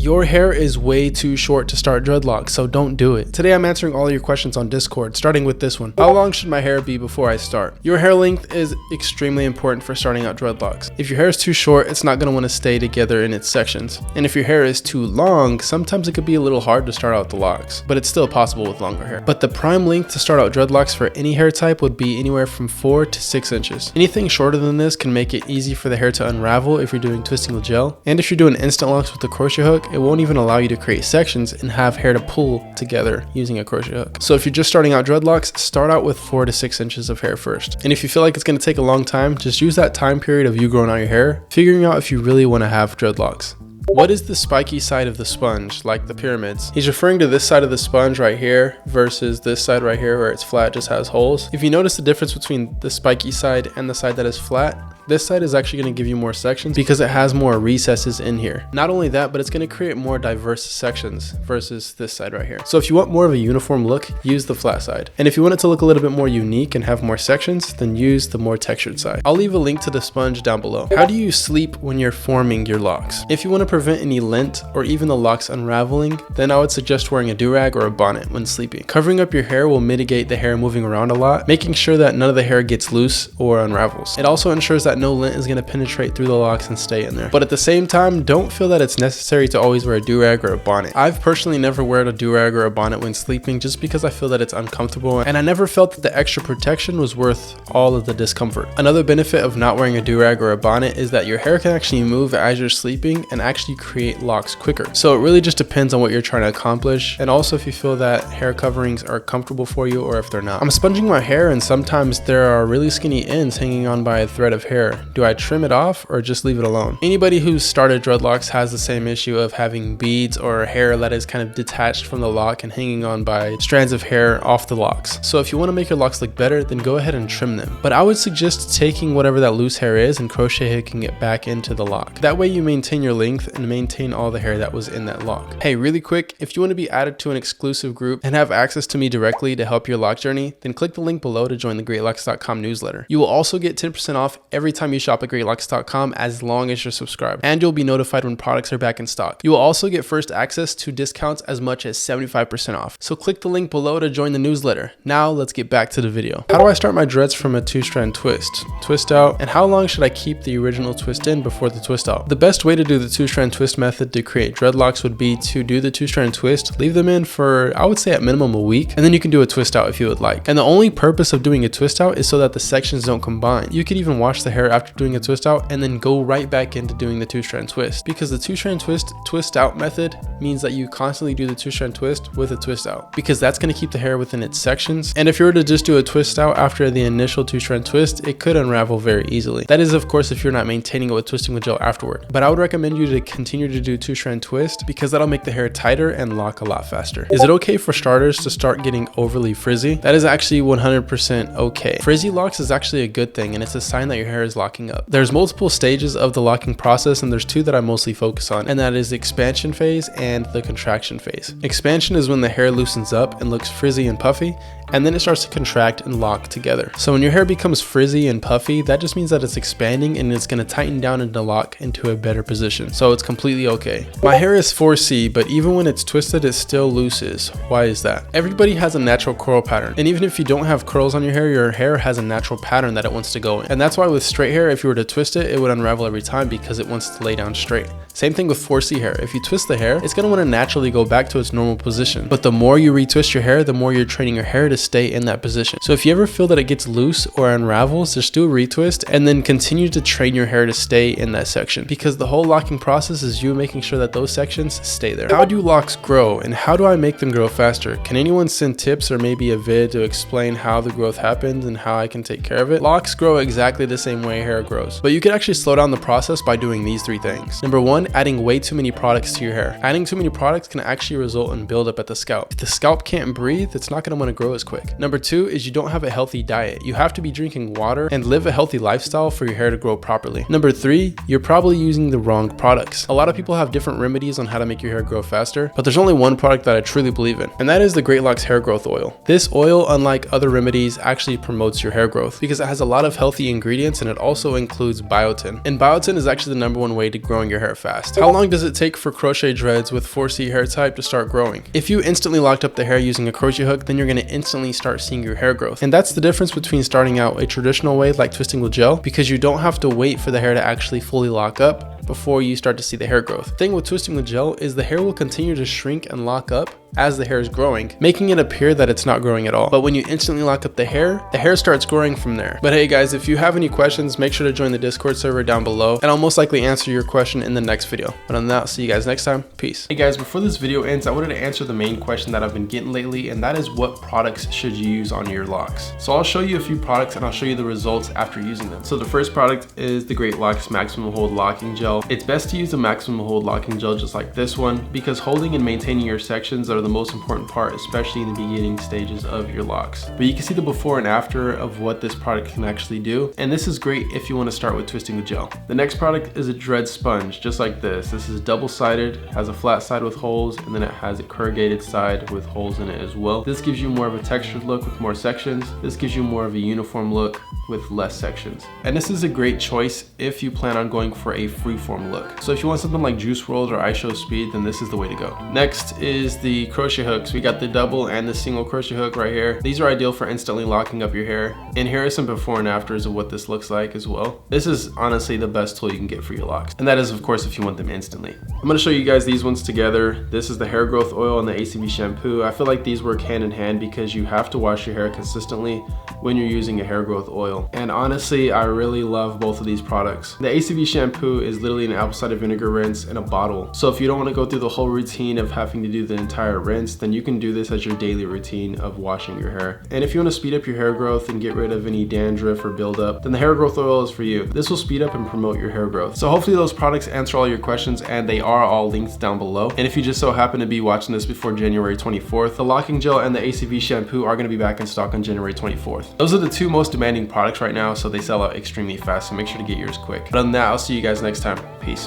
Your hair is way too short to start dreadlocks, so don't do it. Today I'm answering all of your questions on Discord, starting with this one. How long should my hair be before I start? Your hair length is extremely important for starting out dreadlocks. If your hair is too short, it's not going to want to stay together in its sections. And if your hair is too long, sometimes it could be a little hard to start out the locks, but it's still possible with longer hair. But the prime length to start out dreadlocks for any hair type would be anywhere from 4 to 6 inches. Anything shorter than this can make it easy for the hair to unravel if you're doing twisting with gel. And if you're doing instant locks with the crochet hook, it won't even allow you to create sections and have hair to pull together using a crochet hook. So if you're just starting out dreadlocks, start out with 4 to 6 inches of hair first. And if you feel like it's going to take a long time, just use that time period of you growing out your hair, figuring out if you really want to have dreadlocks. What is the spiky side of the sponge, like the pyramids? He's referring to this side of the sponge right here versus this side right here where it's flat, just has holes. If you notice the difference between the spiky side and the side that is flat, this side is actually going to give you more sections because it has more recesses in here. Not only that, but it's going to create more diverse sections versus this side right here. So if you want more of a uniform look, use the flat side. And if you want it to look a little bit more unique and have more sections, then use the more textured side. I'll leave a link to the sponge down below. How do you sleep when you're forming your locks? If you want to prevent any lint or even the locks unraveling, then I would suggest wearing a do-rag or a bonnet when sleeping. Covering up your hair will mitigate the hair moving around a lot, making sure that none of the hair gets loose or unravels. It also ensures that no lint is going to penetrate through the locks and stay in there. But at the same time, don't feel that it's necessary to always wear a do-rag or a bonnet. I've personally never worn a do-rag or a bonnet when sleeping just because I feel that it's uncomfortable, and I never felt that the extra protection was worth all of the discomfort. Another benefit of not wearing a do-rag or a bonnet is that your hair can actually move as you're sleeping and actually create locks quicker. So it really just depends on what you're trying to accomplish, and also if you feel that hair coverings are comfortable for you or if they're not. I'm sponging my hair and sometimes there are really skinny ends hanging on by a thread of hair. Do I trim it off or just leave it alone? Anybody who's started dreadlocks has the same issue of having beads or hair that is kind of detached from the lock and hanging on by strands of hair off the locks. So if you want to make your locks look better, then go ahead and trim them. But I would suggest taking whatever that loose hair is and crochet hooking it back into the lock. That way you maintain your length and maintain all the hair that was in that lock. Hey, really quick, if you want to be added to an exclusive group and have access to me directly to help your lock journey, then click the link below to join the Greatlocs.com newsletter. You will also get 10% off every time you shop at Greatlocs.com as long as you're subscribed, and you'll be notified when products are back in stock. You will also get first access to discounts as much as 75% off. So click the link below to join the newsletter. Now let's get back to the video. How do I start my dreads from a 2-strand twist? Twist out, and how long should I keep the original twist in before the twist out? The best way to do the 2-strand twist method to create dreadlocks would be to do the 2-strand twist, leave them in for, I would say at minimum a week, and then you can do a twist out if you would like. And the only purpose of doing a twist out is so that the sections don't combine. You could even wash the hair after doing a twist out and then go right back into doing the 2-strand twist, because the 2-strand twist out method means that you constantly do the 2-strand twist with a twist out, because that's going to keep the hair within its sections. And if you were to just do a twist out after the initial 2-strand twist, it could unravel very easily. That is, of course, if you're not maintaining it with twisting with gel afterward. But I would recommend you to continue to do 2-strand twist because that'll make the hair tighter and lock a lot faster. Is it okay for starters to start getting overly frizzy? That is actually 100% okay. Frizzy locks is actually a good thing, and it's a sign that your hair is locking up. There's multiple stages of the locking process, and there's 2 that I mostly focus on, and that is the expansion phase and the contraction phase. Expansion is when the hair loosens up and looks frizzy and puffy, and then it starts to contract and lock together. So when your hair becomes frizzy and puffy, that just means that it's expanding and it's going to tighten down and lock into a better position. So it's completely okay. My hair is 4C, but even when it's twisted, it still looses. Why is that? Everybody has a natural curl pattern, and even if you don't have curls on your hair has a natural pattern that it wants to go in. And that's why with straight hair, if you were to twist it, it would unravel every time because it wants to lay down straight. Same thing with 4C hair. If you twist the hair, it's going to want to naturally go back to its normal position. But the more you retwist your hair, the more you're training your hair to stay in that position. So if you ever feel that it gets loose or unravels, just do a retwist and then continue to train your hair to stay in that section, because the whole locking process is you making sure that those sections stay there. How do locks grow, and how do I make them grow faster? Can anyone send tips or maybe a vid to explain how the growth happens and how I can take care of it? Locks grow exactly the same way hair grows, but you can actually slow down the process by doing these 3 things. Number 1, adding way too many products to your hair. Adding too many products can actually result in buildup at the scalp. If the scalp can't breathe, it's not going to want to grow as quick. Number 2 is you don't have a healthy diet. You have to be drinking water and live a healthy lifestyle for your hair to grow properly. Number 3, you're probably using the wrong products. A lot of people have different remedies on how to make your hair grow faster, but there's only one product that I truly believe in, and that is the Greatlocs hair growth oil. This oil, unlike other remedies, actually promotes your hair growth because it has a lot of healthy ingredients, and it also includes biotin. And biotin is actually the #1 way to growing your hair fast. How long does it take for crochet dreads with 4C hair type to start growing. If you instantly locked up the hair using a crochet hook, then you're going to instantly start seeing your hair growth. And that's the difference between starting out a traditional way like twisting with gel, because you don't have to wait for the hair to actually fully lock up before you start to see the hair growth. The thing with twisting with gel is the hair will continue to shrink and lock up as the hair is growing, making it appear that it's not growing at all. But when you instantly lock up the hair starts growing from there. But hey guys, if you have any questions, make sure to join the Discord server down below, and I'll most likely answer your question in the next video. But on that, I'll see you guys next time. Peace. Hey guys, before this video ends, I wanted to answer the main question that I've been getting lately, and that is what products should you use on your locks? So I'll show you a few products and I'll show you the results after using them. So the first product is the Greatlocs Maximum Hold Locking Gel. It's best to use a maximum hold locking gel just like this one, because holding and maintaining your sections are the most important part, especially in the beginning stages of your locks. But you can see the before and after of what this product can actually do, and this is great if you want to start with twisting with gel. The next product is a dread sponge, just like this. This is double-sided, has a flat side with holes, and then it has a corrugated side with holes in it as well. This gives you more of a textured look with more sections. This gives you more of a uniform look with less sections. And this is a great choice if you plan on going for a freeform look. So if you want something like Juice WRLD or iShow Speed, then this is the way to go. Next is the crochet hooks. We got the double and the single crochet hook right here. These are ideal for instantly locking up your hair. And here are some before and afters of what this looks like as well. This is honestly the best tool you can get for your locks. And that is, of course, if you want them instantly. I'm gonna show you guys these ones together. This is the hair growth oil and the ACV shampoo. I feel like these work hand in hand because you have to wash your hair consistently when you're using a hair growth oil. And honestly, I really love both of these products. The ACV shampoo is literally an apple cider vinegar rinse in a bottle. So if you don't want to go through the whole routine of having to do the entire rinse, then you can do this as your daily routine of washing your hair. And if you want to speed up your hair growth and get rid of any dandruff or buildup, then the hair growth oil is for you. This will speed up and promote your hair growth. So hopefully those products answer all your questions, and they are all linked down below. And if you just so happen to be watching this before January 24th, the locking gel and the ACV shampoo are going to be back in stock on January 24th. Those are the two most demanding products right now, so they sell out extremely fast, so make sure to get yours quick. But other than that, I'll see you guys next time. Peace.